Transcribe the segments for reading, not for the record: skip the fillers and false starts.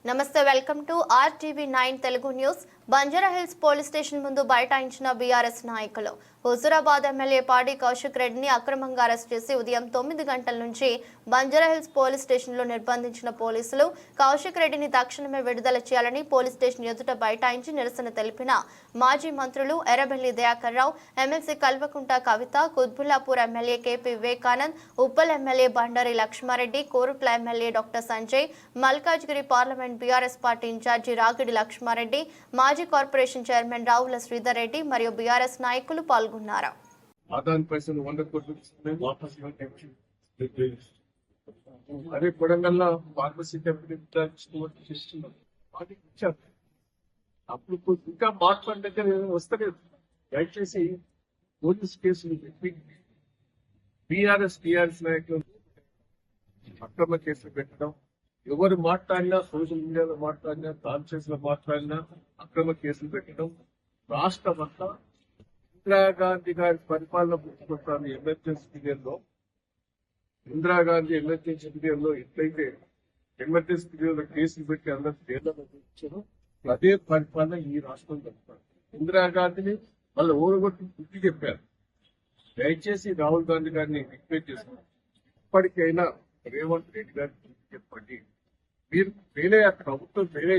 నమస్తే, welcome to RTV9 Telugu news. Banjara Hills police station ముందు బైఠాయించిన BRS నాయకులు. హుజూరాబాద్ ఎమ్మెల్యే పాడి కౌశిక్ రెడ్డిని అక్రమంగా అరెస్ట్ చేసి ఉదయం 9 గంటల నుంచి బంజారాహిల్స్ పోలీస్ స్టేషన్లో నిర్బంధించిన పోలీసులు కౌశిక్ రెడ్డిని తక్షణమే విడుదల చేయాలని పోలీస్ స్టేషన్ ఎదుట బైఠాయించి నిరసన తెలిపిన మాజీ మంత్రులు Errabelli Dayakar Rao, MLC Kalvakuntla Kavitha, Quthbullapur MLA KP Vivekanand, Uppal MLA Bandari Lakshma Reddy, Korutla MLA doctor Sanjay, Malkajgiri parliament BRS party incharge Ragidi Lakshma Reddy, మాజీ కార్పొరేషన్ చైర్మన్ రావుల శ్రీధర్ రెడ్డి మరియు బీఆర్ఎస్ నాయకులు పాల్గొన్నారు. అదే కొడంగల్ ఫార్మసీ అప్పుడు ఇంకా మార్పు దగ్గర వస్తలేదు. దయచేసి పోలీస్ కేసులు పెట్టి టీఆర్ఎస్ నాయకులు అక్రమ కేసులు పెట్టడం, ఎవరు మాట్లాడినా సోషల్ మీడియాలో మాట్లాడినా కాన్ఫరెన్స్ లో మాట్లాడినా అక్రమ కేసులు పెట్టడం, రాష్ట్రం అంతా ఇందిరాగాంధీ గారి పరిపాలన గుర్తుకొస్తాను. ఎమర్జెన్సీ పీరియడ్ లో ఇందిరాగాంధీ ఎమర్జెన్సీ పీరియడ్ లో ఎట్లయితే ఎమర్జెన్సీ పీరియడ్ లో కేసులు పెట్టి అందరూ జైల్లో ఇచ్చారు, అదే పరిపాలన ఈ రాష్ట్రం చెప్తారు. ఇందిరాగాంధీని వాళ్ళు ఓరగొట్టి బుద్ధి చెప్పారు. దయచేసి రాహుల్ గాంధీ గారిని రిక్వెస్ట్ చేస్తున్నారు, ఇప్పటికైనా రేవంత్ రెడ్డి గారికి చెప్పండి. మీరు వేరే ప్రభుత్వం వేరే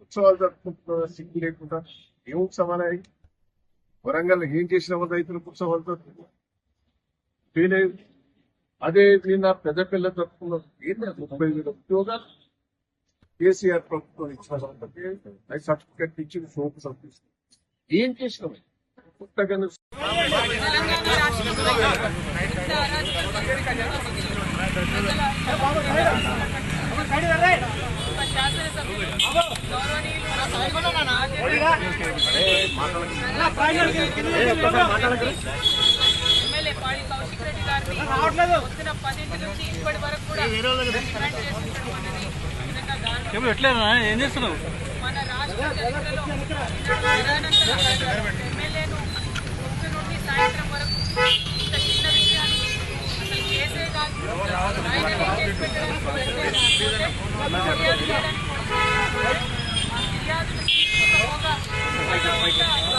ఉత్సవాలు జరుపుకుంటున్న సిగ్గు లేకుండా ఏం ఉత్సవాలు అయ్యి వరంగల్ ఏం చేసిన రైతులకు ఉత్సవాలతో వేరే అదే నిన్న పెద్ద పిల్ల జరుపుకున్న 30,000 ఉద్యోగాలు కేసీఆర్ ప్రభుత్వం ఇచ్చిన సర్టిఫికెట్ ఇచ్చి సోపు సంపిస్తుంది. ఏం చేసినాం కొత్తగా ఎమ్మెల్యే పాడి కౌశిక్ రెడ్డి గారిని పొద్దున 10 నుంచి ఇప్పటి వరకు కూడా మన రాష్ట్ర చరిత్రలో ఎమ్మెల్యేను పొద్దు నుండి సాయంత్రం వరకు ఇంత చిన్న విషయాన్ని అసలు కేసే కాదు కేసు పెట్టడానికి